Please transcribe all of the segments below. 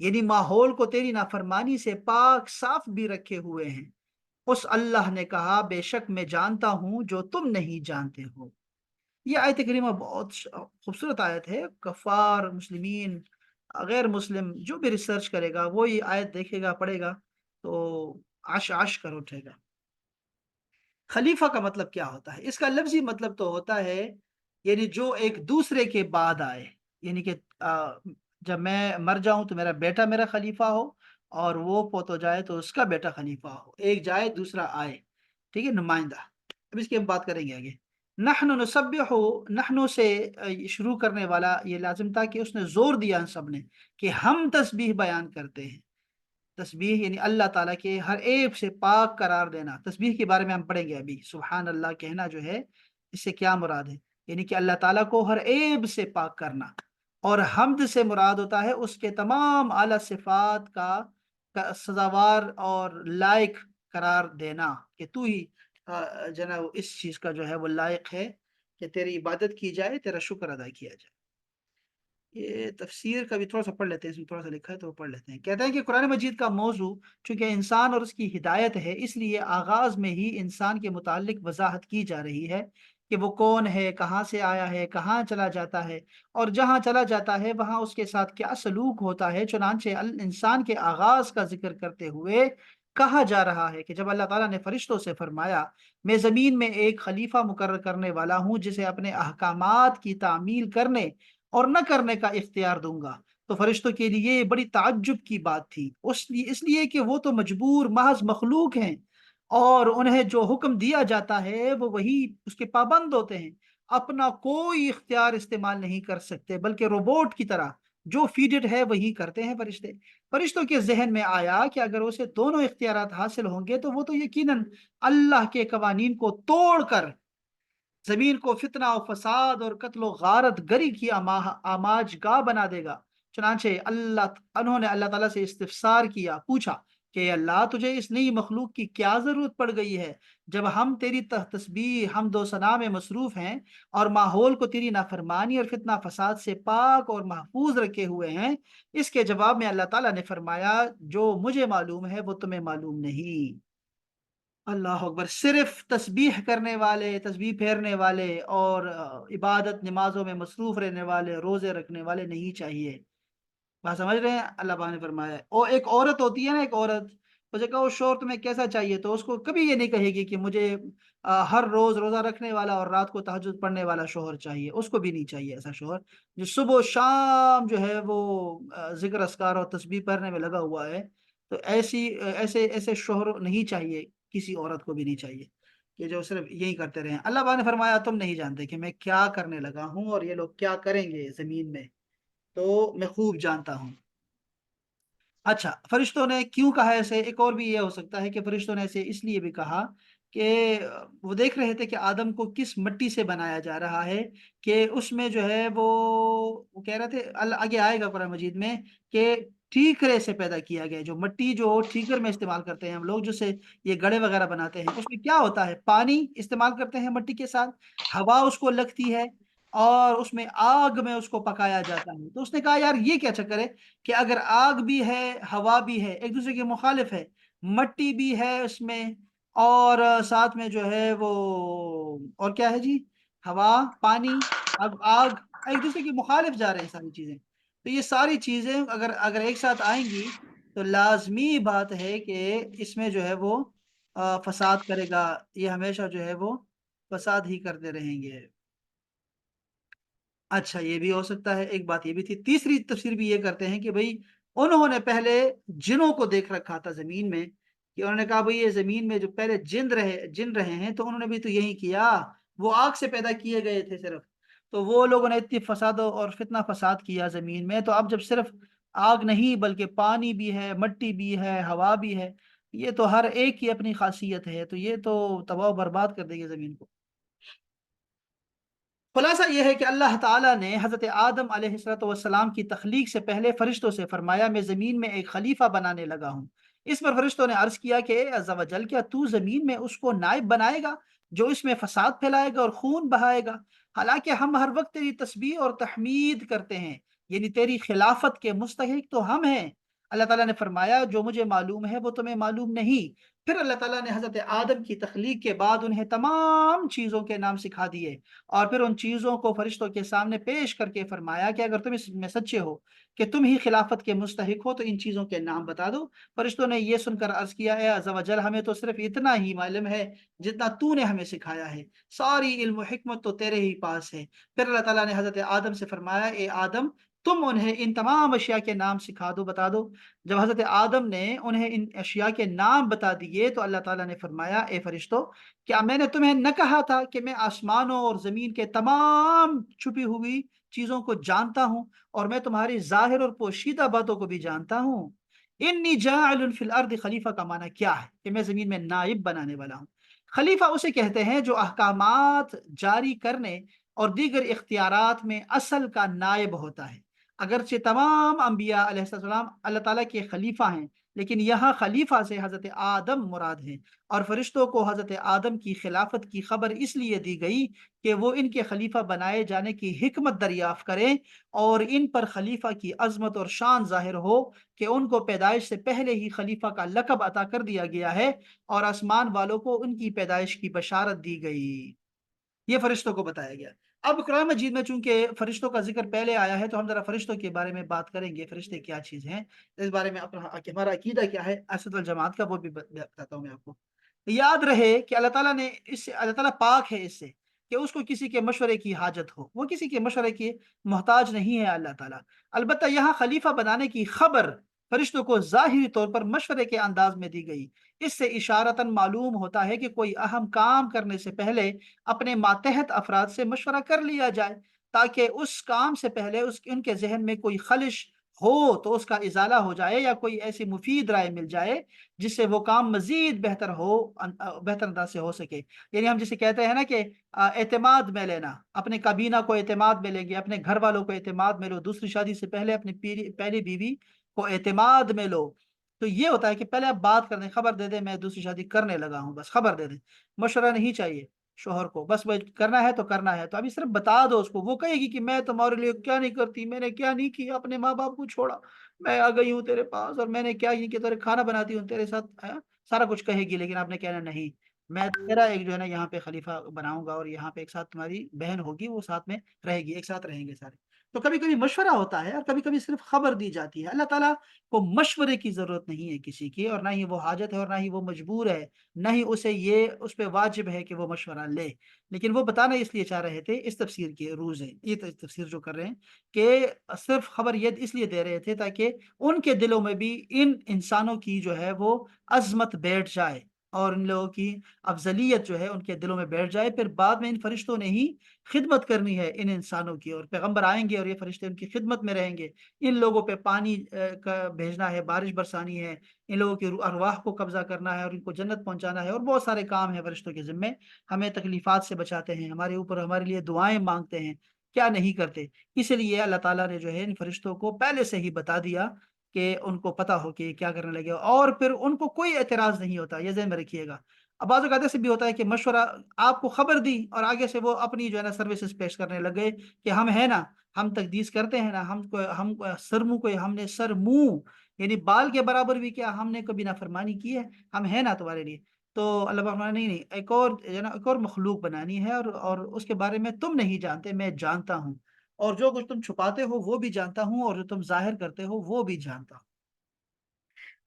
یعنی ماحول کو تیری نافرمانی سے پاک صاف بھی رکھے ہوئے ہیں۔ اس اللہ نے کہا بے شک میں جانتا ہوں جو تم نہیں جانتے ہو۔ یہ آیت کریمہ بہت خوبصورت آیت ہے۔ کفار، مسلمین، غیر مسلم جو بھی ریسرچ کرے گا وہ یہ آیت دیکھے گا، پڑھے گا تو عش عش کر اٹھے گا۔ خلیفہ کا مطلب کیا ہوتا ہے؟ اس کا لفظی مطلب تو ہوتا ہے یعنی جو ایک دوسرے کے بعد آئے، یعنی کہ جب میں مر جاؤں تو میرا بیٹا میرا خلیفہ ہو، اور وہ فوت ہو جائے تو اس کا بیٹا خلیفہ ہو، ایک جائے دوسرا آئے، ٹھیک ہے، نمائندہ۔ اب اس کی ہم بات کریں گے آگے۔ نحن نسبح، نحن سے شروع کرنے والا یہ لازم تھا کہ اس نے زور دیا ان سب نے کہ ہم تسبیح بیان کرتے ہیں۔ تسبیح یعنی اللہ تعالیٰ کے ہر عیب سے پاک قرار دینا۔ تسبیح کے بارے میں ہم پڑھیں گے ابھی، سبحان اللہ کہنا جو ہے اس سے کیا مراد ہے، یعنی کہ اللہ تعالیٰ کو ہر عیب سے پاک کرنا۔ اور حمد سے مراد ہوتا ہے اس کے تمام اعلیٰ صفات کا سزاوار اور لائق قرار دینا کہ تو ہی جناب اس چیز کا جو ہے وہ لائق ہے کہ تیری عبادت کی جائے، تیرا شکر ادا کیا جائے۔ یہ تفسیر کا بھی تھوڑا سا پڑھ لیتے ہیں، اس میں تھوڑا سا لکھا ہے تو وہ پڑھ لیتے ہیں۔ کہتے ہیں کہ قرآن مجید کا موضوع چونکہ انسان اور اس کی ہدایت ہے، اس لیے آغاز میں ہی انسان کے متعلق وضاحت کی جا رہی ہے کہ وہ کون ہے، کہاں سے آیا ہے، کہاں چلا جاتا ہے، اور جہاں چلا جاتا ہے وہاں اس کے ساتھ کیا سلوک ہوتا ہے۔ چنانچہ انسان کے آغاز کا ذکر کرتے ہوئے کہا جا رہا ہے کہ جب اللہ تعالیٰ نے فرشتوں سے فرمایا میں زمین میں ایک خلیفہ مقرر کرنے والا ہوں جسے اپنے احکامات کی تعمیل کرنے اور نہ کرنے کا اختیار دوں گا، تو فرشتوں کے لیے یہ بڑی تعجب کی بات تھی، اس لیے کہ وہ تو مجبور محض مخلوق ہیں، اور انہیں جو حکم دیا جاتا ہے وہ وہی اس کے پابند ہوتے ہیں، اپنا کوئی اختیار استعمال نہیں کر سکتے، بلکہ روبوٹ کی طرح جو فیڈڈ ہے وہی کرتے ہیں فرشتے۔ فرشتوں کے ذہن میں آیا کہ اگر اسے دونوں اختیارات حاصل ہوں گے تو وہ تو یقیناً اللہ کے قوانین کو توڑ کر زمین کو فتنہ و فساد اور قتل و غارت گری کی آماج گاہ بنا دے گا۔ چنانچہ انہوں نے اللہ تعالیٰ سے استفسار کیا، پوچھا کہ اے اللہ تجھے اس نئی مخلوق کی کیا ضرورت پڑ گئی ہے، جب ہم تیری تسبیح حمد و ثنا میں مصروف ہیں اور ماحول کو تیری نافرمانی اور فتنہ فساد سے پاک اور محفوظ رکھے ہوئے ہیں۔ اس کے جواب میں اللہ تعالیٰ نے فرمایا جو مجھے معلوم ہے وہ تمہیں معلوم نہیں۔ اللہ اکبر! صرف تسبیح کرنے والے، تسبیح پھیرنے والے اور عبادت نمازوں میں مصروف رہنے والے، روزے رکھنے والے نہیں چاہیے۔ بات سمجھ رہے ہیں؟ اللہ پاک نے فرمایا ہے اور ایک عورت ہوتی ہے نا، ایک عورت اسے کہو شوہر تمہیں کیسا چاہیے تو اس کو کبھی یہ نہیں کہے گی کہ مجھے ہر روز روزہ رکھنے والا اور رات کو تہجد پڑھنے والا شوہر چاہیے، اس کو بھی نہیں چاہیے ایسا شوہر جو صبح و شام جو ہے وہ ذکر اذکار اور تسبیح پڑھنے میں لگا ہوا ہے۔ تو ایسے ایسے شوہر نہیں چاہیے، کسی عورت کو بھی نہیں چاہیے کہ جو صرف یہی کرتے رہیں۔ اللہ پاک نے فرمایا تم نہیں جانتے کہ میں کیا کرنے لگا ہوں اور یہ لوگ کیا کریں گے زمین میں، تو میں خوب جانتا ہوں۔ اچھا، فرشتوں نے کیوں کہا ایسے؟ ایک اور بھی یہ ہو سکتا ہے کہ فرشتوں نے ایسے اس لیے بھی کہا کہ وہ دیکھ رہے تھے کہ آدم کو کس مٹی سے بنایا جا رہا ہے، کہ اس میں جو ہے وہ کہہ رہے تھے، اللہ آگے آئے گا قرآن مجید میں کہ ٹھیکرے سے پیدا کیا گیا، جو مٹی جو ٹھیکر میں استعمال کرتے ہیں ہم لوگ، جس سے یہ گڑے وغیرہ بناتے ہیں، اس میں کیا ہوتا ہے، پانی استعمال کرتے ہیں مٹی کے ساتھ، ہوا اس کو لگتی ہے اور اس میں آگ میں اس کو پکایا جاتا ہے۔ تو اس نے کہا یار یہ کیا چکر ہے کہ اگر آگ بھی ہے ہوا بھی ہے، ایک دوسرے کے مخالف ہے، مٹی بھی ہے اس میں، اور ساتھ میں جو ہے وہ اور کیا ہے جی، ہوا، پانی، اب آگ ایک دوسرے کے مخالف جا رہے ہیں ساری چیزیں۔ تو یہ ساری چیزیں اگر ایک ساتھ آئیں گی تو لازمی بات ہے کہ اس میں جو ہے وہ فساد کرے گا، یہ ہمیشہ جو ہے وہ فساد ہی کرتے رہیں گے۔ اچھا یہ بھی ہو سکتا ہے، ایک بات یہ بھی تھی، تیسری تفسیر بھی یہ کرتے ہیں کہ بھئی انہوں نے پہلے جنوں کو دیکھ رکھا تھا زمین میں، کہ انہوں نے کہا بھئی یہ زمین میں جو پہلے جن رہے ہیں تو انہوں نے بھی تو یہی کیا، وہ آگ سے پیدا کیے گئے تھے صرف، تو وہ لوگوں نے اتنی فساد اور فتنہ فساد کیا زمین میں، تو اب جب صرف آگ نہیں بلکہ پانی بھی ہے، مٹی بھی ہے، ہوا بھی ہے، یہ تو ہر ایک کی اپنی خاصیت ہے، تو یہ تو تباہ و برباد کر دے گی زمین کو۔ خلاصہ یہ ہے کہ اللہ تعالیٰ نے حضرت آدم علیہ السلام کی تخلیق سے پہلے فرشتوں سے فرمایا میں زمین میں ایک خلیفہ بنانے لگا ہوں۔ اس پر فرشتوں نے عرض کیا کہ اے عز و جل کیا تو زمین میں اس کو نائب بنائے گا جو اس میں فساد پھیلائے گا اور خون بہائے گا، حالانکہ ہم ہر وقت تیری تسبیح اور تحمید کرتے ہیں، یعنی تیری خلافت کے مستحق تو ہم ہیں۔ اللہ تعالیٰ نے فرمایا جو مجھے معلوم ہے وہ تمہیں معلوم نہیں۔ پھر اللہ تعالیٰ نے حضرت آدم کی تخلیق کے بعد انہیں تمام چیزوں کے نام سکھا دیے، اور پھر ان چیزوں کو فرشتوں کے سامنے پیش کر کے فرمایا کہ اگر تم اس میں سچے ہو کہ تم ہی خلافت کے مستحق ہو تو ان چیزوں کے نام بتا دو۔ فرشتوں نے یہ سن کر عرض کیا، اے عز و جل، ہمیں تو صرف اتنا ہی معلوم ہے جتنا تو نے ہمیں سکھایا ہے، ساری علم و حکمت تو تیرے ہی پاس ہے۔ پھر اللہ تعالیٰ نے حضرت آدم سے فرمایا، اے آدم، تم انہیں ان تمام اشیاء کے نام سکھا دو، بتا دو۔ جب حضرت آدم نے انہیں ان اشیاء کے نام بتا دیے تو اللہ تعالیٰ نے فرمایا، اے فرشتو، کیا میں نے تمہیں نہ کہا تھا کہ میں آسمانوں اور زمین کے تمام چھپی ہوئی چیزوں کو جانتا ہوں، اور میں تمہاری ظاہر اور پوشیدہ باتوں کو بھی جانتا ہوں۔ انی جاعل فی الارض، خلیفہ کا معنی کیا ہے؟ کہ میں زمین میں نائب بنانے والا ہوں۔ خلیفہ اسے کہتے ہیں جو احکامات جاری کرنے اور دیگر اختیارات میں اصل کا نائب ہوتا ہے۔ اگرچہ تمام انبیاء علیہ السلام اللہ تعالیٰ کے خلیفہ ہیں، لیکن یہاں خلیفہ سے حضرت آدم مراد ہیں، اور فرشتوں کو حضرت آدم کی خلافت کی خبر اس لیے دی گئی کہ وہ ان کے خلیفہ بنائے جانے کی حکمت دریافت کریں، اور ان پر خلیفہ کی عظمت اور شان ظاہر ہو کہ ان کو پیدائش سے پہلے ہی خلیفہ کا لقب عطا کر دیا گیا ہے، اور آسمان والوں کو ان کی پیدائش کی بشارت دی گئی۔ یہ فرشتوں کو بتایا گیا۔ اب قرآن مجید میں چونکہ فرشتوں کا ذکر پہلے آیا ہے تو ہم ذرا فرشتوں کے بارے میں بات کریں گے، فرشتے کیا چیز ہیں، اس بارے میں اپنا ہمارا عقیدہ کیا ہے اسد الجماعت کا، وہ بھی بتاتا ہوں میں آپ کو۔ یاد رہے کہ اللہ تعالیٰ نے اس سے، اللہ تعالیٰ پاک ہے اس سے کہ اس کو کسی کے مشورے کی حاجت ہو، وہ کسی کے مشورے کی محتاج نہیں ہے اللہ تعالیٰ۔ البتہ یہاں خلیفہ بنانے کی خبر فرشتوں کو ظاہری طور پر مشورے کے انداز میں دی گئی۔ اس سے اشارتاً معلوم ہوتا ہے کہ کوئی اہم کام کرنے سے پہلے اپنے ماتحت افراد سے مشورہ کر لیا جائے، تاکہ اس کام سے پہلے ان کے ذہن میں کوئی خلش ہو تو اس کا ازالہ ہو جائے، یا کوئی ایسی مفید رائے مل جائے جس سے وہ کام مزید بہتر ہو، بہتر انداز سے ہو سکے۔ یعنی ہم جسے کہتے ہیں نا کہ اعتماد میں لینا، اپنے کابینہ کو اعتماد میں لیں گے، اپنے گھر والوں کو اعتماد میں لو، دوسری شادی سے پہلے اپنی پہلی بیوی کو اعتماد میں لو۔ تو یہ ہوتا ہے کہ پہلے آپ بات کر دیں، خبر دے دیں میں دوسری شادی کرنے لگا ہوں، بس خبر دے دیں، مشورہ نہیں چاہیے شوہر کو، بس وہ کرنا ہے تو کرنا ہے، تو ابھی صرف بتا دو اس کو، وہ کہے گی کہ میں تمہارے لیے کیا نہیں کرتی، میں نے کیا نہیں کیا، اپنے ماں باپ کو چھوڑا، میں آ گئی ہوں تیرے پاس، اور میں نے کیا یہ کہ تیرے کھانا بناتی ہوں تیرے ساتھ، سارا کچھ کہے گی، لیکن آپ نے کہنا نہیں، میں تیرا ایک جو ہے نا یہاں پہ خلیفہ بناؤں گا، اور یہاں پہ ایک ساتھ تمہاری بہن ہوگی، وہ ساتھ میں رہے گی، ایک ساتھ رہیں گے سارے۔ تو کبھی کبھی مشورہ ہوتا ہے اور کبھی کبھی صرف خبر دی جاتی ہے۔ اللہ تعالیٰ کو مشورے کی ضرورت نہیں ہے کسی کی، اور نہ ہی وہ حاجت ہے، اور نہ ہی وہ مجبور ہے، نہ ہی اسے یہ اس پہ واجب ہے کہ وہ مشورہ لے، لیکن وہ بتانا اس لیے چاہ رہے تھے، اس تفسیر کے روز ہے یہ تفسیر جو کر رہے ہیں، کہ صرف خبر یہ اس لیے دے رہے تھے تاکہ ان کے دلوں میں بھی ان انسانوں کی جو ہے وہ عظمت بیٹھ جائے، اور ان لوگوں کی افضلیت جو ہے ان کے دلوں میں بیٹھ جائے، پھر بعد میں ان فرشتوں نے ہی خدمت کرنی ہے ان انسانوں کی، اور پیغمبر آئیں گے اور یہ فرشتے ان کی خدمت میں رہیں گے، ان لوگوں پہ پانی کا بھیجنا ہے، بارش برسانی ہے، ان لوگوں کی ارواح کو قبضہ کرنا ہے اور ان کو جنت پہنچانا ہے، اور بہت سارے کام ہیں فرشتوں کے ذمے، ہمیں تکلیفات سے بچاتے ہیں، ہمارے اوپر ہمارے لیے دعائیں مانگتے ہیں، کیا نہیں کرتے۔ اس لیے اللہ تعالیٰ نے جو ہے ان فرشتوں کو پہلے سے ہی بتا دیا کہ ان کو پتا ہو کہ کیا کرنے لگے، اور پھر ان کو کوئی اعتراض نہیں ہوتا، یہ ذہن میں رکھیے گا۔ اب بعض اوقات ایسے بھی ہوتا ہے کہ مشورہ آپ کو خبر دی اور آگے سے وہ اپنی جو ہے نا سروسز پیش کرنے لگے کہ ہم ہیں نا، ہم تقدیس کرتے ہیں نا، ہم سر منہ کو ہم نے سر منہ یعنی بال کے برابر بھی کیا ہم نے کبھی نافرمانی کی ہے، ہم ہیں نا تمہارے لیے۔ تو اللہ پاک فرمایا، نہیں نہیں، ایک اور جو ہے نا ایک اور مخلوق بنانی ہے، اور اس کے بارے میں تم نہیں جانتے، میں جانتا ہوں، اور جو کچھ تم چھپاتے ہو وہ بھی جانتا ہوں، اور جو تم ظاہر کرتے ہو وہ بھی جانتا ہوں۔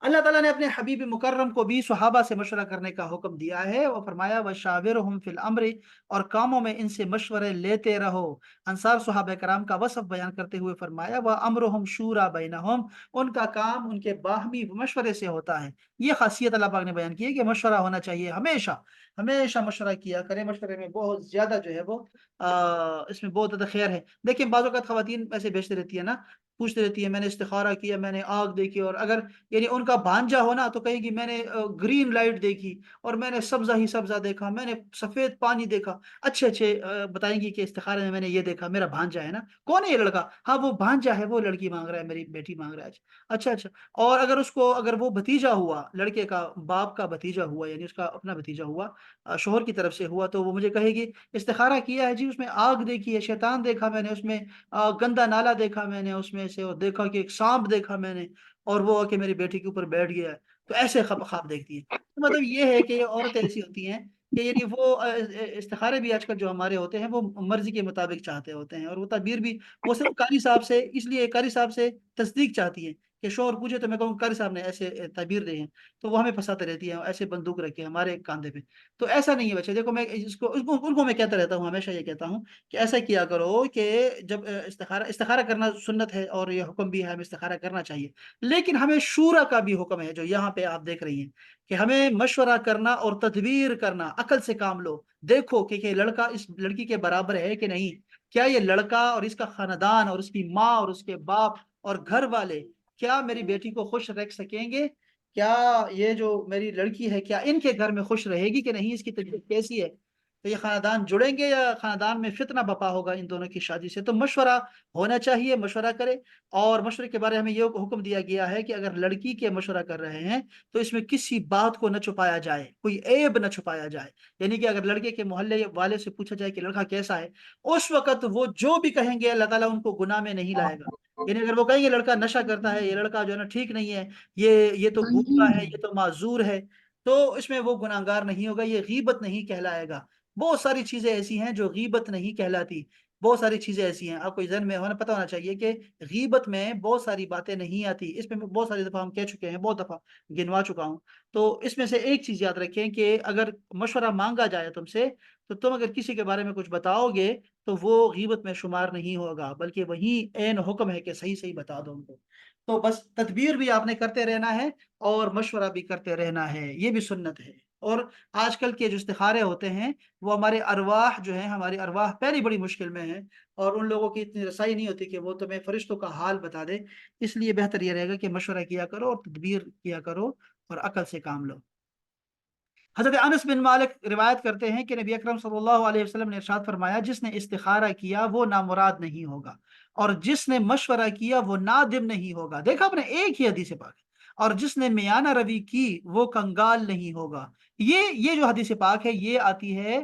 اللہ تعالیٰ نے اپنے حبیب مکرم کو بھی صحابہ سے مشورہ کرنے کا حکم دیا ہے، وہ فرمایا وَشَاوِرْهُمْ فِي الْأَمْرِ، اور کاموں میں ان سے مشورے لیتے رہو۔ انصار صحابہ کرام کا وصف بیان کرتے ہوئے فرمایا وَأَمْرُهُمْ شُورَىٰ بَيْنَهُمْ، ان کا کام ان کے باہمی مشورے سے ہوتا ہے۔ یہ خاصیت اللہ پاک نے بیان کی ہے کہ مشورہ ہونا چاہیے، ہمیشہ ہمیشہ مشورہ کیا کریں، مشورے میں بہت زیادہ جو ہے وہ اس میں بہت زیادہ خیر ہے۔ دیکھیں بعض اوقات خواتین ایسے بیچتے رہتی ہے نا، پوچھتے رہتی ہے میں نے استخارہ کیا، میں نے آگ دیکھی، اور اگر یعنی ان کا بھانجا ہونا تو کہے گی میں نے گرین لائٹ دیکھی، اور میں نے سبزہ ہی سبزہ دیکھا، میں نے سفید پانی دیکھا، اچھے اچھے بتائیں گی کہ استخارے میں نے یہ دیکھا، میرا بھانجا ہے نا، کون ہے یہ لڑکا، ہاں وہ بھانجا ہے، وہ لڑکی مانگ رہا ہے، میری بیٹی مانگ رہا ہے، اچھا اچھا۔ اور اگر اس کو اگر وہ بھتیجا ہوا، لڑکے کا باپ کا بھتیجا ہوا، یعنی اس کا اپنا بھتیجا ہوا، شوہر کی طرف سے ہوا، تو وہ مجھے کہے گی استخارہ کیا ہے جی، اس میں آگ دیکھی ہے، شیطان دیکھا میں نے اس میں، گندا نالا دیکھا میں نے اس میں سے، اور دیکھا کہ ایک سانپ دیکھا میں نے، اور وہ کہ میری بیٹی کے اوپر بیٹھ گیا ہے، تو ایسے خواب دیکھتی ہیں. تو مطلب یہ ہے کہ یہ عورتیں ایسی ہوتی ہیں کہ یعنی وہ استخارے بھی آج کل جو ہمارے ہوتے ہیں وہ مرضی کے مطابق چاہتے ہوتے ہیں، اور وہ تعبیر بھی وہ صرف قاری صاحب سے، اس لیے قاری صاحب سے تصدیق چاہتی ہیں کہ شوہر پوچھے تو میں کہوں قاری صاحب نے ایسے تعبیر دی ہیں، تو وہ ہمیں پھنساتے رہتی ہیں ایسے بندوق رکھ کے ہمارے کاندھے پہ. تو ایسا نہیں ہے بچے. دیکھو میں ان کو میں کہتا رہتا ہوں، ہمیشہ یہ کہتا ہوں کہ ایسا کیا کرو کہ جب استخارہ کرنا سنت ہے اور یہ حکم بھی ہے، ہمیں استخارہ کرنا چاہیے، لیکن ہمیں شورا کا بھی حکم ہے جو یہاں پہ آپ دیکھ رہی ہیں کہ ہمیں مشورہ کرنا اور تدبیر کرنا، عقل سے کام لو. دیکھو کہ لڑکا اس لڑکی کے برابر ہے کہ نہیں، کیا یہ لڑکا اور اس کا خاندان اور اس کی ماں اور اس کے باپ اور گھر والے کیا میری بیٹی کو خوش رکھ سکیں گے، کیا یہ جو میری لڑکی ہے کیا ان کے گھر میں خوش رہے گی کہ نہیں، اس کی طبیعت کیسی ہے، تو یہ خاندان جڑیں گے یا خاندان میں فتنہ بپا ہوگا ان دونوں کی شادی سے. تو مشورہ ہونا چاہیے، مشورہ کرے. اور مشورے کے بارے میں ہمیں یہ حکم دیا گیا ہے کہ اگر لڑکی کے مشورہ کر رہے ہیں تو اس میں کسی بات کو نہ چھپایا جائے، کوئی عیب نہ چھپایا جائے. یعنی کہ اگر لڑکے کے محلے والے سے پوچھا جائے کہ لڑکا کیسا ہے، اس وقت وہ جو بھی کہیں گے اللہ تعالیٰ ان کو گناہ میں نہیں لائے گا. یعنی اگر وہ کہیں گے لڑکا نشہ کرتا ہے، یہ لڑکا جو ہے نا ٹھیک نہیں ہے، یہ تو گنگا ہے، یہ تو معذور ہے، تو اس میں وہ گناہگار نہیں ہوگا، یہ غیبت نہیں کہلائے گا. بہت ساری چیزیں ایسی ہیں جو غیبت نہیں کہلاتی. بہت ساری چیزیں ایسی ہیں آپ کو ذہن میں پتہ ہونا چاہیے کہ غیبت میں بہت ساری باتیں نہیں آتی. اس میں بہت ساری دفعہ ہم کہہ چکے ہیں، بہت دفعہ گنوا چکا ہوں. تو اس میں سے ایک چیز یاد رکھیں کہ اگر مشورہ مانگا جائے تم سے، تو تم اگر کسی کے بارے میں کچھ بتاؤ گے تو وہ غیبت میں شمار نہیں ہوگا، بلکہ وہی عین حکم ہے کہ صحیح صحیح بتا دو ان کو. تو بس تدبیر بھی آپ نے کرتے رہنا ہے اور مشورہ بھی کرتے رہنا ہے، یہ بھی سنت ہے. اور آج کل کے جو استخارے ہوتے ہیں وہ ہمارے ارواح جو ہیں، ہماری ارواح پہلی بڑی مشکل میں ہیں، اور ان لوگوں کی اتنی رسائی نہیں ہوتی کہ وہ تمہیں فرشتوں کا حال بتا دے. اس لیے بہتر یہ رہے گا کہ مشورہ کیا کرو اور تدبیر کیا کرو اور عقل سے کام لو. حضرت انس بن مالک روایت کرتے ہیں کہ نبی اکرم صلی اللہ علیہ وسلم نے ارشاد فرمایا، جس نے استخارہ کیا وہ نامراد نہیں ہوگا، اور جس نے مشورہ کیا وہ نادم نہیں ہوگا. دیکھا آپ نے، ایک ہی حدیث پاک ہے. اور جس نے میانہ روی کی وہ کنگال نہیں ہوگا. یہ جو حدیث پاک ہے یہ آتی ہے،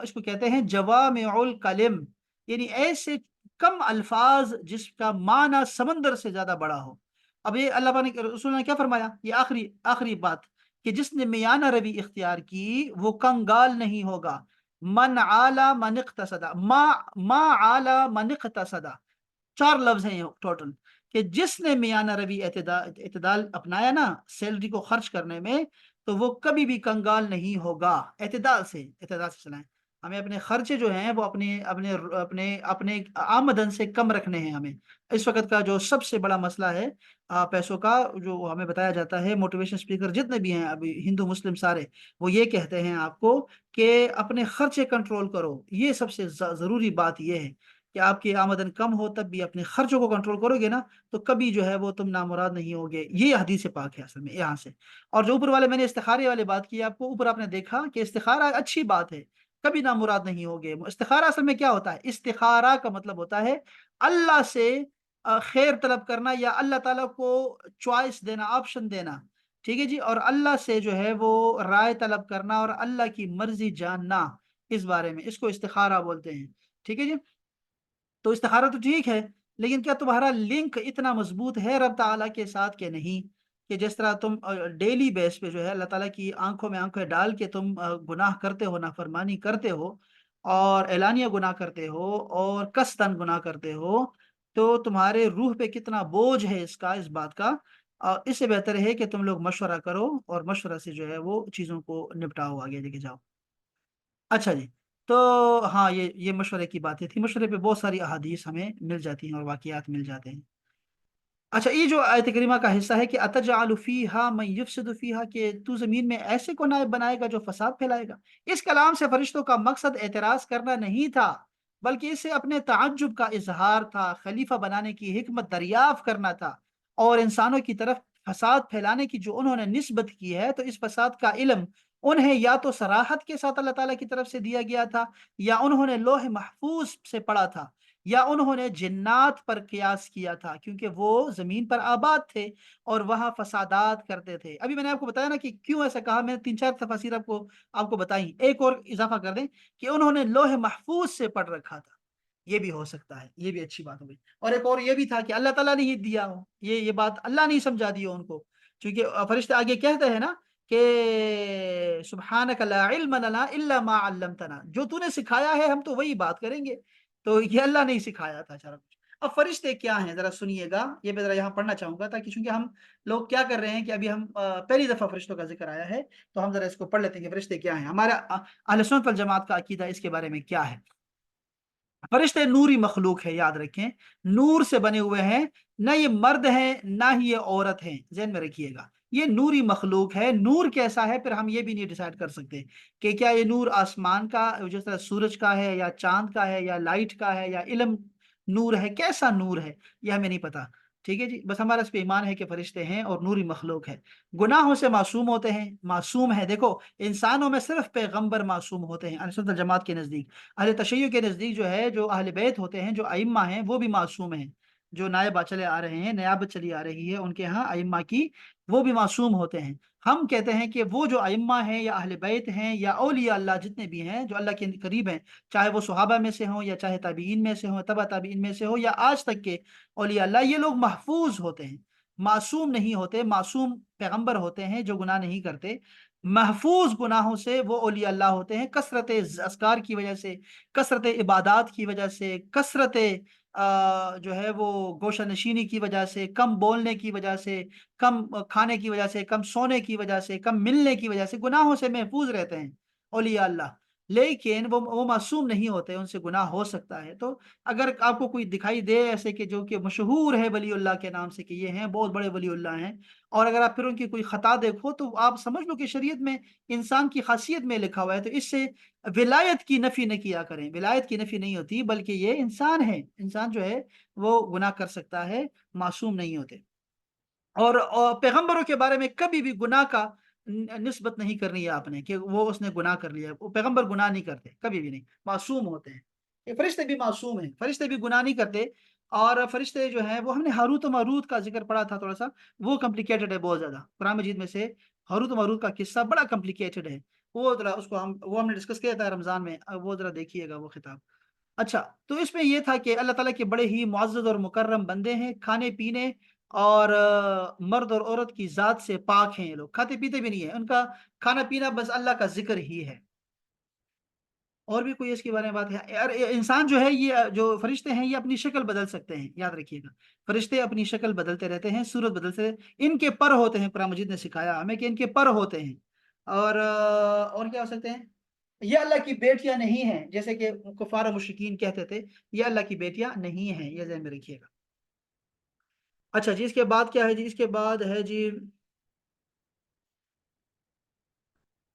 اس کو کہتے ہیں جوامع الکلم، یعنی ایسے کم الفاظ جس کا معنی سمندر سے زیادہ بڑا ہو. اب یہ اللہ پاک نے، رسول نے کیا فرمایا، یہ آخری بات کہ جس نے میانہ روی اختیار کی وہ کنگال نہیں ہوگا. من عالی من اقتصدا، ما عالی من اقتصدا، 4 لفظ ہیں یہ ٹوٹل، کہ جس نے میانہ روی اعتدال اپنایا نا سیلری کو خرچ کرنے میں، تو وہ کبھی بھی کنگال نہیں ہوگا. اعتدال سے چلائیں. ہمیں اپنے خرچے جو ہیں وہ اپنے اپنے اپنے اپنے آمدن سے کم رکھنے ہیں. ہمیں اس وقت کا جو سب سے بڑا مسئلہ ہے پیسوں کا، جو ہمیں بتایا جاتا ہے، موٹیویشن اسپیکر جتنے بھی ہیں ابھی ہندو مسلم سارے، وہ یہ کہتے ہیں آپ کو کہ اپنے خرچے کنٹرول کرو. یہ سب سے ضروری بات یہ ہے کہ آپ کی آمدن کم ہو تب بھی اپنے خرچوں کو کنٹرول کرو گے نا، تو کبھی جو ہے وہ تم نامراد نہیں ہوگے. یہ حدیث پاک ہے اصل میں یہاں سے. اور جو اوپر والے میں نے استخارے والے بات کی آپ کو، اوپر آپ نے دیکھا کہ استخارہ اچھی بات ہے، کبھی نامراد نہیں ہوگے. استخارہ اصل میں کیا ہوتا ہے؟ استخارہ کا مطلب ہوتا ہے اللہ سے خیر طلب کرنا، یا اللہ تعالیٰ کو چوائس دینا، آپشن دینا. ٹھیک ہے جی. اور اللہ سے جو ہے وہ رائے طلب کرنا اور اللہ کی مرضی جاننا اس بارے میں، اس کو استخارہ بولتے ہیں. ٹھیک ہے جی. تو استخارہ تو ٹھیک ہے، لیکن کیا تمہارا لنک اتنا مضبوط ہے رب تعالیٰ کے ساتھ کہ نہیں، کہ جس طرح تم ڈیلی بیس پہ جو ہے اللہ تعالیٰ کی آنکھوں میں آنکھیں ڈال کے تم گناہ کرتے ہو، نافرمانی کرتے ہو اور اعلانیہ گناہ کرتے ہو اور قصداً گناہ کرتے ہو، تو تمہارے روح پہ کتنا بوجھ ہے اس بات کا. اس سے بہتر ہے کہ تم لوگ مشورہ کرو اور مشورہ سے جو ہے وہ چیزوں کو نپٹاؤ، آگے لے کے جاؤ. اچھا جی. تو ہاں، یہ مشورے کی باتیں تھی. مشورے پہ بہت ساری احادیث ہمیں مل جاتی ہیں اور واقعات مل جاتے ہیں. اچھا، یہ جو آیت کریمہ کا حصہ ہے کہ اتجعل فیہا من یفسد فیہا، کہ تو زمین میں ایسے کو نائب بنائے گا جو فساد پھیلائے گا. اس کلام سے فرشتوں کا مقصد اعتراض کرنا نہیں تھا، بلکہ اسے اپنے تعجب کا اظہار تھا، خلیفہ بنانے کی حکمت دریافت کرنا تھا، اور انسانوں کی طرف فساد پھیلانے کی جو انہوں نے نسبت کی ہے، تو اس فساد کا علم انہیں یا تو صراحت کے ساتھ اللہ تعالیٰ کی طرف سے دیا گیا تھا، یا انہوں نے لوح محفوظ سے پڑھا تھا، یا انہوں نے جنات پر قیاس کیا تھا، کیونکہ وہ زمین پر آباد تھے اور وہاں فسادات کرتے تھے. ابھی میں نے آپ کو بتایا نا کہ کیوں ایسا کہا، میں نے 3-4 تفاسیر آپ کو بتائیں. ایک اور اضافہ کر دیں کہ انہوں نے لوح محفوظ سے پڑھ رکھا تھا. یہ بھی ہو سکتا ہے، یہ بھی اچھی بات ہو گئی۔ اور ایک اور یہ بھی تھا کہ اللہ تعالیٰ نے ہی دیا ہو، یہ بات اللہ نے ہی سمجھا دی ہو ان کو، چونکہ فرشتے آگے کہتے ہیں نا کہ سبحانک لا علم لنا الا ما علمتنا، جو تو نے سکھایا ہے ہم تو وہی بات کریں گے، تو یہ اللہ نے ہی سکھایا تھا سارا کچھ۔ اب فرشتے کیا ہیں ذرا سنیے گا، یہ میں ذرا یہاں پڑھنا چاہوں گا تاکہ، چونکہ ہم لوگ کیا کر رہے ہیں کہ ابھی ہم پہلی دفعہ فرشتوں کا ذکر آیا ہے، تو ہم ذرا اس کو پڑھ لیتے ہیں کہ فرشتے کیا ہیں، ہمارا اہل سنت والجماعت کا عقیدہ اس کے بارے میں کیا ہے۔ فرشتے نوری مخلوق ہے، یاد رکھیں، نور سے بنے ہوئے ہیں، نہ یہ مرد ہیں نہ ہی یہ عورت ہیں، ذہن میں رکھیے گا، یہ نوری مخلوق ہے۔ نور کیسا ہے پھر ہم یہ بھی نہیں ڈیسائیڈ کر سکتے کہ کیا یہ نور آسمان کا جس طرح سورج کا ہے یا چاند کا ہے یا لائٹ کا ہے یا علم نور ہے، کیسا نور ہے یہ ہمیں نہیں پتا، ٹھیک ہے جی، بس ہمارا اس پہ ایمان ہے کہ فرشتے ہیں اور نوری مخلوق ہے، گناہوں سے معصوم ہوتے ہیں، معصوم ہے، دیکھو انسانوں میں صرف پیغمبر معصوم ہوتے ہیں اہل سنت الجماعت کے نزدیک، اہل تشیع کے نزدیک جو ہے، جو اہل بیت ہوتے ہیں، جو ائمہ ہیں، وہ بھی معصوم ہیں، جو نائب چلے آ رہے ہیں، نیابت چلی آ رہی ہے ان کے ہاں ائمہ کی، وہ بھی معصوم ہوتے ہیں۔ ہم کہتے ہیں کہ وہ جو ائمہ ہیں یا اہل بیت ہیں یا اولیاء اللہ جتنے بھی ہیں جو اللہ کے قریب ہیں، چاہے وہ صحابہ میں سے ہوں یا چاہے تابعین میں سے ہوں، تبع تابعین میں سے ہو یا آج تک کے اولیاء اللہ، یہ لوگ محفوظ ہوتے ہیں، معصوم نہیں ہوتے، معصوم پیغمبر ہوتے ہیں جو گناہ نہیں کرتے، محفوظ گناہوں سے وہ اولیاء اللہ ہوتے ہیں، کثرت اذکار کی وجہ سے، کثرت عبادات کی وجہ سے، کثرت جو ہے وہ گوشہ نشینی کی وجہ سے، کم بولنے کی وجہ سے، کم کھانے کی وجہ سے، کم سونے کی وجہ سے، کم ملنے کی وجہ سے گناہوں سے محفوظ رہتے ہیں اولیاء اللہ، لیکن وہ معصوم نہیں ہوتے، ان سے گناہ ہو سکتا ہے۔ تو اگر آپ کو کوئی دکھائی دے ایسے کہ جو کہ مشہور ہے ولی اللہ کے نام سے کہ یہ ہیں بہت بڑے ولی اللہ ہیں، اور اگر آپ پھر ان کی کوئی خطا دیکھو تو آپ سمجھ لو کہ شریعت میں انسان کی خاصیت میں لکھا ہوا ہے، تو اس سے ولایت کی نفی نہ کیا کریں، ولایت کی نفی نہیں ہوتی، بلکہ یہ انسان ہے، انسان جو ہے وہ گناہ کر سکتا ہے، معصوم نہیں ہوتے۔ اور پیغمبروں کے بارے میں کبھی بھی گناہ کا نسبت نہیں کرنی ہے آپ نے کہ وہ اس نے گناہ کر لیا، وہ پیغمبر گناہ نہیں کرتے کبھی بھی نہیں، معصوم ہوتے ہیں، یہ فرشتے بھی معصوم ہیں، فرشتے بھی گناہ نہیں کرتے، اور فرشتے جو ہیں وہ ہم نے ہاروت و ماروت کا ذکر پڑھا تھا تھوڑا سا، وہ کمپلیکیٹڈ ہے بہت زیادہ، قرآن مجید میں سے ہاروت و ماروت کا قصہ بڑا کمپلیکیٹڈ ہے، وہ ذرا اس کو ہم نے ڈسکس کیا تھا رمضان میں، وہ ذرا دیکھیے گا وہ خطاب۔ اچھا، تو اس میں یہ تھا کہ اللہ تعالیٰ کے بڑے ہی معزز اور مکرم بندے ہیں، کھانے پینے اور مرد اور عورت کی ذات سے پاک ہیں، یہ لوگ کھاتے پیتے بھی نہیں ہیں، ان کا کھانا پینا بس اللہ کا ذکر ہی ہے۔ اور بھی کوئی اس کے بارے میں بات ہے؟ اور انسان جو ہے، یہ جو فرشتے ہیں یہ اپنی شکل بدل سکتے ہیں، یاد رکھیے گا، فرشتے اپنی شکل بدلتے رہتے ہیں، صورت بدلتے رہتے ہیں، ان کے پر ہوتے ہیں، قرآن مجید نے سکھایا ہمیں کہ ان کے پر ہوتے ہیں، اور کیا ہو سکتے ہیں؟ یہ اللہ کی بیٹیاں نہیں ہیں، جیسے کہ کفار و مشرکین کہتے تھے، یہ اللہ کی بیٹیاں نہیں ہیں، یہ ذہن میں رکھیے گا۔ اچھا جی، اس کے بعد کیا ہے جی؟ اس کے بعد ہے جی،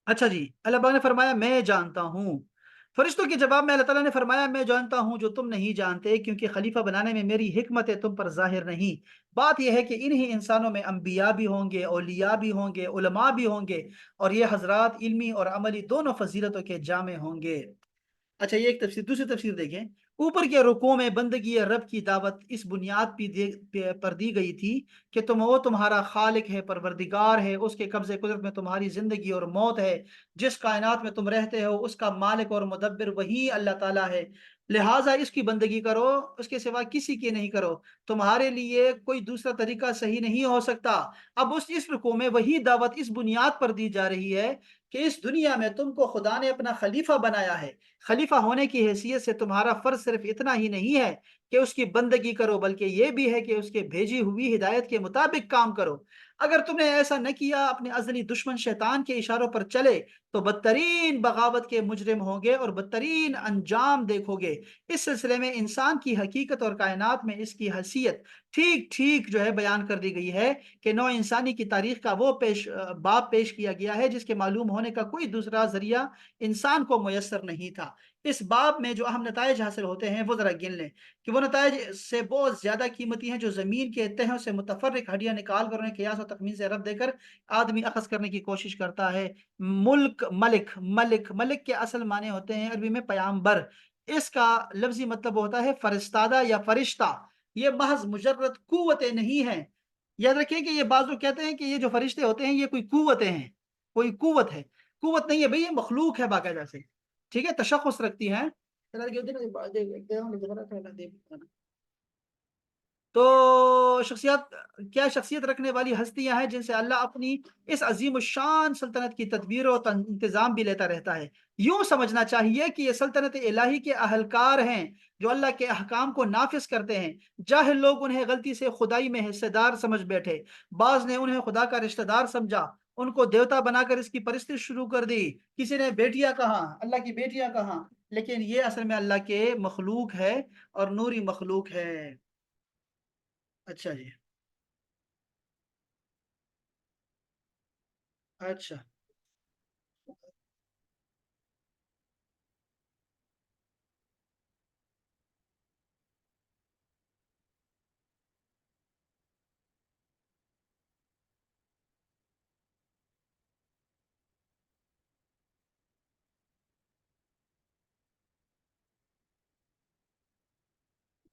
اچھا جی، اللہ پاک نے فرمایا میں جانتا ہوں، فرشتوں کے جواب میں اللہ تعالیٰ نے فرمایا میں جانتا ہوں جو تم نہیں جانتے، کیونکہ خلیفہ بنانے میں میری حکمت ہے تم پر ظاہر نہیں۔ بات یہ ہے کہ انہی انسانوں میں انبیاء بھی ہوں گے، اولیاء بھی ہوں گے، علماء بھی ہوں گے، اور یہ حضرات علمی اور عملی دونوں فضیلتوں کے جامع ہوں گے۔ اچھا، یہ ایک تفسیر، دوسری تفسیر دیکھیں، اوپر کے رکوع میں بندگی رب کی دعوت اس بنیاد پر دی گئی تھی کہ وہ تمہارا خالق ہے، پروردگار ہے، اس کے قبضے قدرت میں تمہاری زندگی اور موت ہے، جس کائنات میں تم رہتے ہو اس کا مالک اور مدبر وہی اللہ تعالیٰ ہے، لہٰذا اس کی بندگی کرو، اس کے سوا کسی کی نہیں کرو، تمہارے لیے کوئی دوسرا طریقہ صحیح نہیں ہو سکتا۔ اب اس رکوع میں وہی دعوت اس بنیاد پر دی جا رہی ہے کہ اس دنیا میں تم کو خدا نے اپنا خلیفہ بنایا ہے، خلیفہ ہونے کی حیثیت سے تمہارا فرض صرف اتنا ہی نہیں ہے کہ اس کی بندگی کرو، بلکہ یہ بھی ہے کہ اس کے بھیجی ہوئی ہدایت کے مطابق کام کرو۔ اگر تم نے ایسا نہ کیا، اپنے ازلی دشمن شیطان کے اشاروں پر چلے، تو بدترین بغاوت کے مجرم ہوں گے اور بدترین انجام دیکھو گے۔ اس سلسلے میں انسان کی حقیقت اور کائنات میں اس کی حیثیت ٹھیک ٹھیک جو ہے بیان کر دی گئی ہے کہ نوع انسانی کی تاریخ کا وہ باب پیش کیا گیا ہے جس کے معلوم ہونے کا کوئی دوسرا ذریعہ انسان کو میسر نہیں تھا۔ اس باب میں جو اہم نتائج حاصل ہوتے ہیں وہ ذرا گن لیں کہ وہ نتائج سے بہت زیادہ قیمتی ہیں جو زمین کے تہوں سے متفرق ہڈیاں نکال کر انہیں قیاس و تخمین سے رب دے کر آدمی اخذ کرنے کی کوشش کرتا ہے۔ ملک، ملک، ملک، ملک کے اصل معنی ہوتے ہیں عربی میں پیامبر، اس کا لفظی مطلب ہوتا ہے فرستادہ یا فرشتہ، یہ محض مجرد قوتیں نہیں ہیں۔ یاد رکھیں کہ یہ بعض لوگ کہتے ہیں کہ یہ جو فرشتے ہوتے ہیں یہ کوئی قوتیں ہیں، کوئی قوت ہے، قوت نہیں ہے بھئی، یہ مخلوق ہے باقاعدہ سے، ٹھیک ہے، تشخص رکھتی ہیں، تو شخصیت کیا شخصیت رکھنے والی ہستیاں ہیں جن سے اللہ اپنی اس عظیم الشان سلطنت کی تدبیر و انتظام بھی لیتا رہتا ہے۔ یوں سمجھنا چاہیے کہ یہ سلطنت الہی کے اہلکار ہیں جو اللہ کے احکام کو نافذ کرتے ہیں۔ جاہل لوگ انہیں غلطی سے خدائی میں حصے دار سمجھ بیٹھے، بعض نے انہیں خدا کا رشتہ دار سمجھا، ان کو دیوتا بنا کر اس کی پرستش شروع کر دی، کسی نے بیٹیاں کہا، اللہ کی بیٹیاں کہا، لیکن یہ اصل میں اللہ کے مخلوق ہے اور نوری مخلوق ہے۔ اچھا جی، اچھا،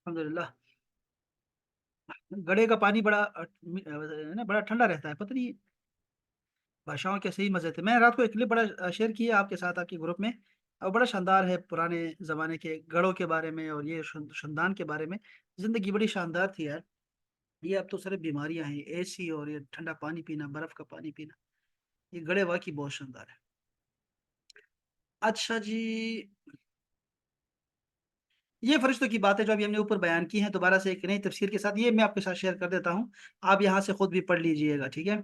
الحمدللہ۔ گڑھے کا پانی بڑا نا بڑا ٹھنڈا رہتا ہے، پتہ نہیں بادشاہوں کے صحیح مزے تھے۔ میں رات کو ایک کلپ بڑا شیئر کیا آپ کے ساتھ آپ کے گروپ میں، اور بڑا شاندار ہے پرانے زمانے کے گڑھوں کے بارے میں اور یہ شندان کے بارے میں۔ زندگی بڑی شاندار تھی یار۔ یہ اب تو صرف بیماریاں ہیں، اے سی اور یہ ٹھنڈا پانی پینا، برف کا پانی پینا، یہ گڑھے واقعی بہت شاندار ہے۔ اچھا جی، یہ فرشتوں کی باتیں جو ابھی ہم نے اوپر بیان کی ہیں، دوبارہ سے ایک نئی تفسیر کے ساتھ یہ میں آپ کے ساتھ شیئر کر دیتا ہوں، آپ یہاں سے خود بھی پڑھ لیجئے گا، ٹھیک ہے؟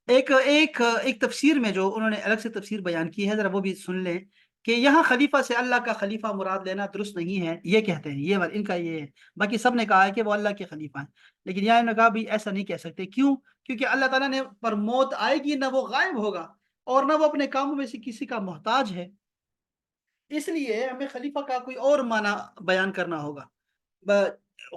ایک تفسیر میں جو انہوں نے الگ سے تفسیر بیان کی ہے، ذرا وہ بھی سن لیں کہ یہاں خلیفہ سے اللہ کا خلیفہ مراد لینا درست نہیں ہے، یہ کہتے ہیں، ان کا یہ ہے۔ باقی سب نے کہا ہے کہ وہ اللہ کے خلیفہ ہیں، لیکن یہاں انہوں نے کہا بھی ایسا نہیں کہہ سکتے، کیوں؟ کیونکہ اللہ تعالیٰ نے پر موت آئے گی، نہ وہ غائب ہوگا اور نہ وہ اپنے کاموں میں سے کسی کا محتاج ہے، اس لیے ہمیں خلیفہ کا کوئی اور معنی بیان کرنا ہوگا۔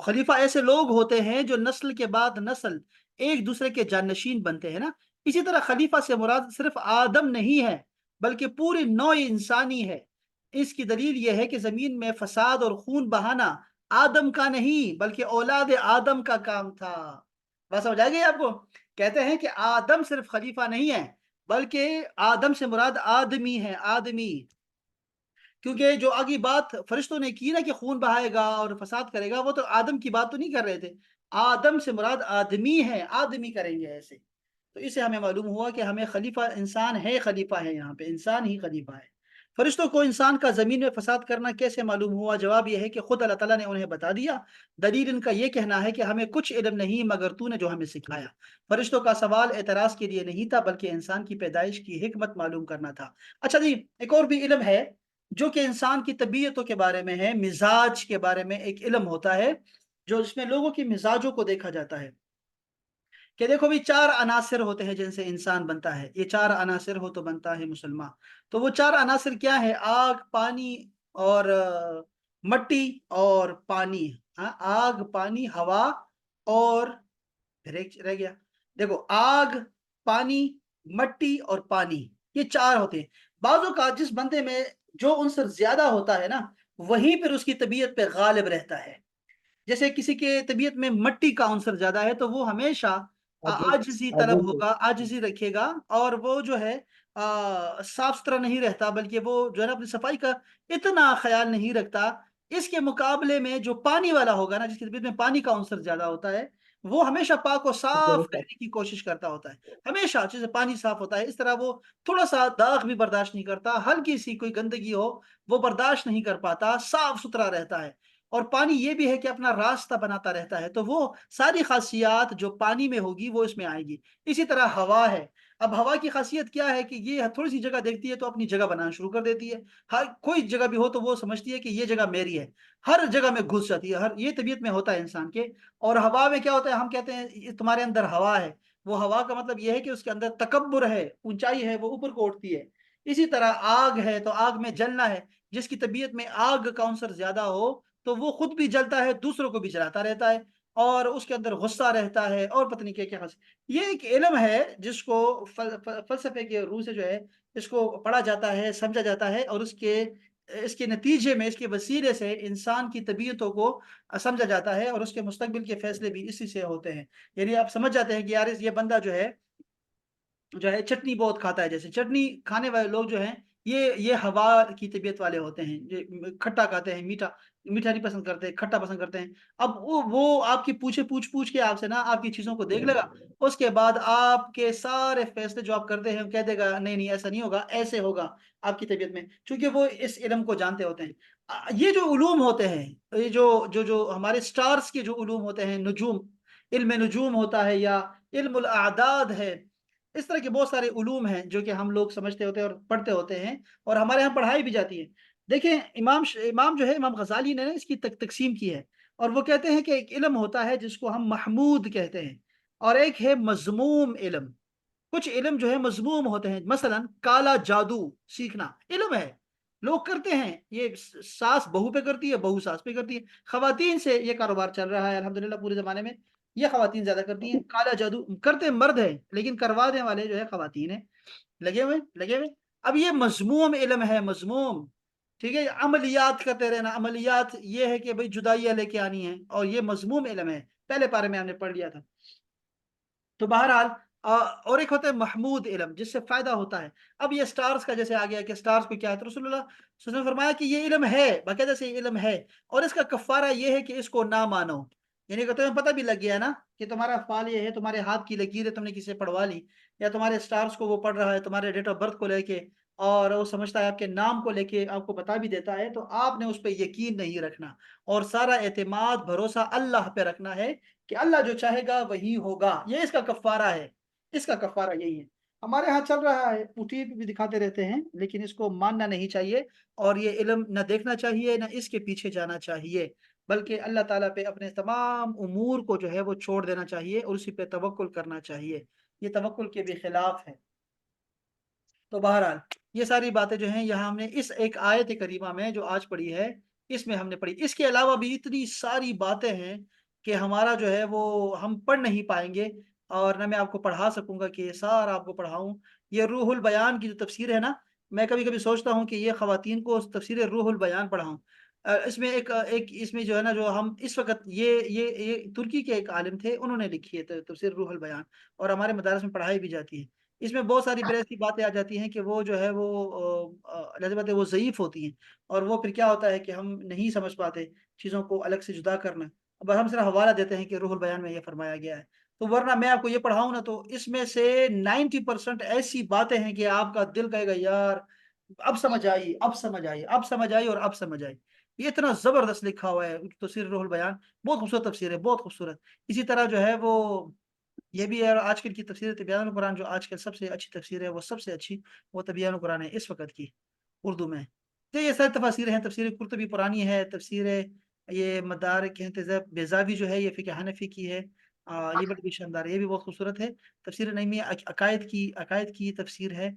خلیفہ ایسے لوگ ہوتے ہیں جو نسل کے بعد نسل ایک دوسرے کے جانشین بنتے ہیں نا۔ اسی طرح خلیفہ سے مراد صرف آدم نہیں ہے بلکہ پوری نوع انسانی ہے۔ اس کی دلیل یہ ہے کہ زمین میں فساد اور خون بہانا آدم کا نہیں بلکہ اولاد آدم کا کام تھا۔ بات سمجھ آ گئی آپ کو؟ کہتے ہیں کہ آدم صرف خلیفہ نہیں ہے بلکہ آدم سے مراد آدمی ہے، آدمی۔ کیونکہ جو آگے بات فرشتوں نے کی نا کہ خون بہائے گا اور فساد کرے گا، وہ تو آدم کی بات تو نہیں کر رہے تھے۔ آدم سے مراد آدمی ہے، آدمی کریں گے ایسے۔ تو اسے ہمیں معلوم ہوا کہ ہمیں خلیفہ انسان ہے، خلیفہ ہے، یہاں پہ انسان ہی خلیفہ ہے۔ فرشتوں کو انسان کا زمین میں فساد کرنا کیسے معلوم ہوا؟ جواب یہ ہے کہ خود اللہ تعالیٰ نے انہیں بتا دیا۔ دلیل ان کا یہ کہنا ہے کہ ہمیں کچھ علم نہیں مگر تو نے جو ہمیں سکھایا۔ فرشتوں کا سوال اعتراض کے لیے نہیں تھا بلکہ انسان کی پیدائش کی حکمت معلوم کرنا تھا۔ اچھا جی، ایک اور بھی علم ہے جو کہ انسان کی طبیعتوں کے بارے میں ہے، مزاج کے بارے میں ایک علم ہوتا ہے جو اس میں لوگوں کی مزاجوں کو دیکھا جاتا ہے کہ دیکھو بھی چار عناصر ہوتے ہیں جن سے انسان بنتا ہے، یہ چار عناصر ہو تو بنتا ہے مسلمان۔ تو وہ چار عناصر کیا ہے؟ آگ، پانی اور مٹی اور پانی۔ ہاں، آگ، پانی، ہوا اور پھر ایک رہ گیا، دیکھو آگ، پانی، مٹی اور پانی، یہ چار ہوتے ہیں۔ بعض اوقات جس بندے میں جو عنصر زیادہ ہوتا ہے نا، وہیں پھر اس کی طبیعت پہ غالب رہتا ہے۔ جیسے کسی کے طبیعت میں مٹی کا عنصر زیادہ ہے تو وہ ہمیشہ عاجزی طلب ہوگا، عاجزی رکھے گا، اور وہ جو ہے صاف ستھرا نہیں رہتا بلکہ وہ جو ہے نا اپنی صفائی کا اتنا خیال نہیں رکھتا۔ اس کے مقابلے میں جو پانی والا ہوگا نا، جس کی طبیعت میں پانی کا عنصر زیادہ ہوتا ہے، وہ ہمیشہ پاک و صاف رہنے کی کوشش کرتا ہوتا ہے، ہمیشہ جیسے پانی صاف ہوتا ہے اس طرح وہ تھوڑا سا داغ بھی برداشت نہیں کرتا، ہلکی سی کوئی گندگی ہو وہ برداشت نہیں کر پاتا، صاف ستھرا رہتا ہے۔ اور پانی یہ بھی ہے کہ اپنا راستہ بناتا رہتا ہے، تو وہ ساری خاصیات جو پانی میں ہوگی وہ اس میں آئے گی۔ اسی طرح ہوا ہے۔ اب ہوا کی خاصیت کیا ہے کہ یہ تھوڑی سی جگہ دیکھتی ہے تو اپنی جگہ بنانا شروع کر دیتی ہے، ہر کوئی جگہ بھی ہو تو وہ سمجھتی ہے کہ یہ جگہ میری ہے، ہر جگہ میں گھس جاتی ہے، ہر یہ طبیعت میں ہوتا ہے انسان کے۔ اور ہوا میں کیا ہوتا ہے؟ ہم کہتے ہیں یہ تمہارے اندر ہوا ہے، وہ ہوا کا مطلب یہ ہے کہ اس کے اندر تکبر ہے، اونچائی ہے، وہ اوپر کو اٹھتی ہے۔ اسی طرح آگ ہے تو آگ میں جلنا ہے، جس کی طبیعت میں آگ کا عنصر زیادہ ہو تو وہ خود بھی جلتا ہے، دوسروں کو بھی جلاتا رہتا ہے، اور اس کے اندر غصہ رہتا ہے، اور پتہ نہیں کیا خاص۔ یہ ایک علم ہے جس کو فلسفے کے روح سے جو ہے اس کو پڑھا جاتا ہے، سمجھا جاتا ہے، اور اس کے نتیجے میں، اس کے وسیلے سے انسان کی طبیعتوں کو سمجھا جاتا ہے، اور اس کے مستقبل کے فیصلے بھی اسی سے ہوتے ہیں۔ یعنی آپ سمجھ جاتے ہیں کہ یار یہ بندہ جو ہے چٹنی بہت کھاتا ہے، جیسے چٹنی کھانے والے لوگ جو ہیں یہ ہوا کی طبیعت والے ہوتے ہیں، یہ کھٹا کھاتے ہیں، میٹھا نہیں پسند کرتے، کھٹا پسند کرتے ہیں۔ اب وہ آپ کی پوچھ کے آپ سے نا آپ کی چیزوں کو دیکھ لے گا، اس کے بعد آپ کے سارے فیصلے جو آپ کرتے ہیں کہہ دے گا نہیں نہیں ایسا نہیں ہوگا، ایسے ہوگا آپ کی طبیعت میں، چونکہ وہ اس علم کو جانتے ہوتے ہیں۔ یہ جو علوم ہوتے ہیں، یہ جو ہمارے سٹارز کے جو علوم ہوتے ہیں، نجوم، علم نجوم ہوتا ہے یا علم الاعداد ہے، اس طرح کے بہت سارے علوم ہیں جو کہ ہم لوگ سمجھتے ہوتے ہیں اور پڑھتے ہوتے ہیں، اور ہمارے یہاں پڑھائی بھی جاتی ہے۔ دیکھیں امام جو ہے امام غزالی نے نا اس کی تقسیم کی ہے، اور وہ کہتے ہیں کہ ایک علم ہوتا ہے جس کو ہم محمود کہتے ہیں، اور ایک ہے مذموم علم۔ کچھ علم جو ہے مذموم ہوتے ہیں، مثلا کالا جادو سیکھنا علم ہے، لوگ کرتے ہیں، یہ ساس بہو پہ کرتی ہے، بہو ساس پہ کرتی ہے، خواتین سے یہ کاروبار چل رہا ہے الحمدللہ پورے زمانے میں، یہ خواتین زیادہ کرتی ہیں، کالا جادو کرتے مرد ہیں لیکن کروانے والے جو ہے خواتین ہیں، لگے ہوئے۔ اب یہ مذموم علم ہے، مذموم، ٹھیک ہے، عملیات کرتے رہنا، عملیات یہ ہے کہ بھئی جدائیاں لے کے آنی ہیں، اور یہ مذموم علم ہے، پہلے پارے میں ہم نے پڑھ لیا تھا۔ تو بہرحال اور ایک ہوتا ہے محمود علم جس سے فائدہ ہوتا ہے۔ اب یہ سٹارز کا جیسے آ گیا کہ سٹارز کو کیا ہے، تو رسول اللہ صلی اللہ علیہ وسلم نے فرمایا کہ یہ علم ہے، باقاعدہ سے یہ علم ہے، اور اس کا کفارہ یہ ہے کہ اس کو نہ مانو، یعنی کہ تمہیں پتہ بھی لگ گیا نا کہ تمہارا فال یہ ہے، تمہارے ہاتھ کی لکیر ہے، تم نے کسی سے پڑھوا لی، یا تمہارے سٹارز کو وہ پڑھ رہا ہے تمہارے ڈیٹ آف برتھ کو لے کے، اور وہ سمجھتا ہے آپ کے نام کو لے کے آپ کو بتا بھی دیتا ہے، تو آپ نے اس پہ یقین نہیں رکھنا، اور سارا اعتماد بھروسہ اللہ پہ رکھنا ہے کہ اللہ جو چاہے گا وہی ہوگا، یہ اس کا کفارہ ہے، اس کا کفارہ یہی ہے۔ ہمارے ہاں چل رہا ہے، ٹی وی پہ بھی دکھاتے رہتے ہیں، لیکن اس کو ماننا نہیں چاہیے، اور یہ علم نہ دیکھنا چاہیے نہ اس کے پیچھے جانا چاہیے، بلکہ اللہ تعالیٰ پہ اپنے تمام امور کو جو ہے وہ چھوڑ دینا چاہیے، اور اسی پہ توکل کرنا چاہیے، یہ توکل کے بھی خلاف ہے۔ تو بہرحال یہ ساری باتیں جو ہیں یہاں ہم نے اس ایک آیت کریمہ میں جو آج پڑھی ہے اس میں ہم نے پڑھی، اس کے علاوہ بھی اتنی ساری باتیں ہیں کہ ہمارا جو ہے وہ ہم پڑھ نہیں پائیں گے، اور نہ میں آپ کو پڑھا سکوں گا کہ سارا آپ کو پڑھاؤں۔ یہ روح البیان کی جو تفسیر ہے نا، میں کبھی کبھی سوچتا ہوں کہ یہ خواتین کو تفسیر روح البیان پڑھاؤں۔ اس میں ایک اس میں جو ہے نا، جو ہم اس وقت یہ ترکی کے ایک عالم تھے، انہوں نے لکھی ہے تفسیر روح البیان، اور ہمارے مدارس میں پڑھائی بھی جاتی ہے۔ اس میں بہت ساری بحث کی باتیں آ جاتی ہیں کہ وہ جو ہے وہ لازم بات ہے وہ ضعیف ہوتی ہیں، اور وہ پھر کیا ہوتا ہے کہ ہم نہیں سمجھ پاتے چیزوں کو الگ سے جدا کرنا، اب ہم صرف حوالہ دیتے ہیں کہ روح البیان میں یہ فرمایا گیا ہے، تو ورنہ میں آپ کو یہ پڑھاؤں نا تو اس میں سے 90% ایسی باتیں ہیں کہ آپ کا دل کہے گا یار اب سمجھ آئی، اب سمجھ آئی، اب سمجھ آئی، اور اب سمجھ آئی، یہ اتنا زبردست لکھا ہوا ہے تفسیر روح البیان، بہت خوبصورت تفسیر ہے، بہت خوبصورت۔ اسی طرح جو ہے وہ یہ بھی ہے، آج کل کی تفسیر تبیان القرآن جو آج کل سب سے اچھی تفسیر ہے، وہ سب سے اچھی وہ تبیان القرآن ہے اس وقت کی اردو میں۔ تو یہ ساری تفاسیر ہیں، تفسیر قرطبی پرانی ہے، تفسیر یہ مدارک ہیں، بیضاوی جو ہے یہ فقہ حنفی کی ہے، یہ بڑی شاندار ہے، یہ بھی بہت خوبصورت ہے۔ تفسیر نعیمیہ عقائد کی تفسیر ہے،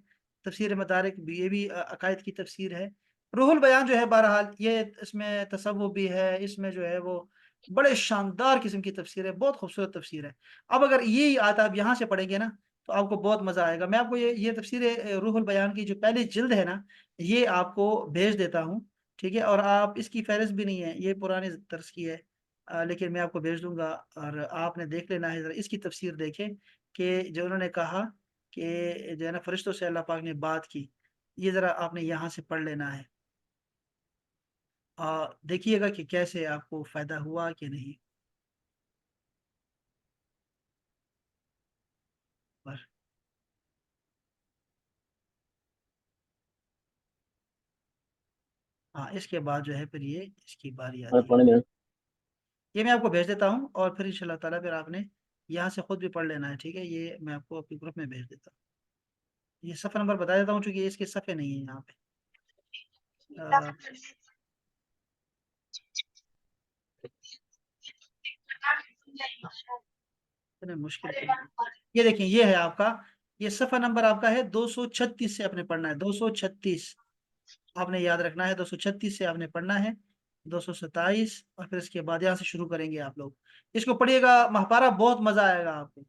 تفسیر مدارک بھی یہ بھی عقائد کی تفسیر ہے۔ روح البیان جو ہے بہرحال یہ اس میں تصوف بھی ہے، اس میں جو ہے وہ بڑے شاندار قسم کی تفسیر ہے، بہت خوبصورت تفسیر ہے۔ اب اگر یہ آتا آپ یہاں سے پڑھیں گے نا تو آپ کو بہت مزہ آئے گا۔ میں آپ کو یہ تفسیر روح البیان کی جو پہلی جلد ہے نا، یہ آپ کو بھیج دیتا ہوں، ٹھیک ہے، اور آپ اس کی فہرست بھی نہیں ہے، یہ پرانے طرز کی ہے، لیکن میں آپ کو بھیج دوں گا، اور آپ نے دیکھ لینا ہے، ذرا اس کی تفسیر دیکھیں کہ جو انہوں نے کہا کہ جو ہے نا فرشتوں سے اللہ پاک نے بات کی، یہ ذرا آپ نے یہاں سے پڑھ لینا ہے، دیکھیے گا کہ کیسے آپ کو فائدہ ہوا کہ نہیں۔ بس ہاں، اس کے بعد جو ہے پھر یہ اس کی باری آتی ہے، یہ میں آپ کو بھیج دیتا ہوں، اور پھر انشاءاللہ تعالیٰ پھر آپ نے یہاں سے خود بھی پڑھ لینا ہے، ٹھیک ہے، یہ میں آپ کو اپنے گروپ میں بھیج دیتا ہوں۔ یہ صفحہ نمبر بتا دیتا ہوں چونکہ اس کے صفحے نہیں ہیں یہاں پہ، اتنے مشکل کے یہ دیکھیں، یہ ہے آپ کا، یہ صفحہ نمبر آپ کا ہے 236 سے آپ نے پڑھنا ہے، 236 آپ نے یاد رکھنا ہے، 236 سے آپ نے پڑھنا ہے، 227، اور پھر اس کے بعد یہاں سے شروع کریں گے آپ لوگ، اس کو پڑھیے گا مہاپارا، بہت مزہ آئے گا آپ کو،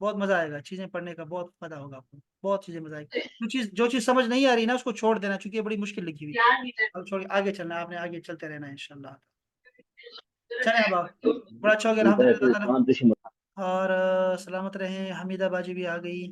بہت مزہ آئے گا، چیزیں پڑھنے کا بہت فائدہ ہوگا آپ کو، بہت چیزیں مزہ آئے گی، جو چیز سمجھ نہیں آ رہی نا اس کو چھوڑ دینا، چونکہ یہ بڑی مشکل لکھی ہوئی، اب چھوڑ آگے چلنا ہے، آپ نے آگے چلتے رہنا ہے انشاءاللہ۔ چلیں اب آپ، بڑا اچھا ہو گیا الحمد للہ تعالیٰ، اور سلامت رہیں، حمیدہ باجی بھی آ گئی۔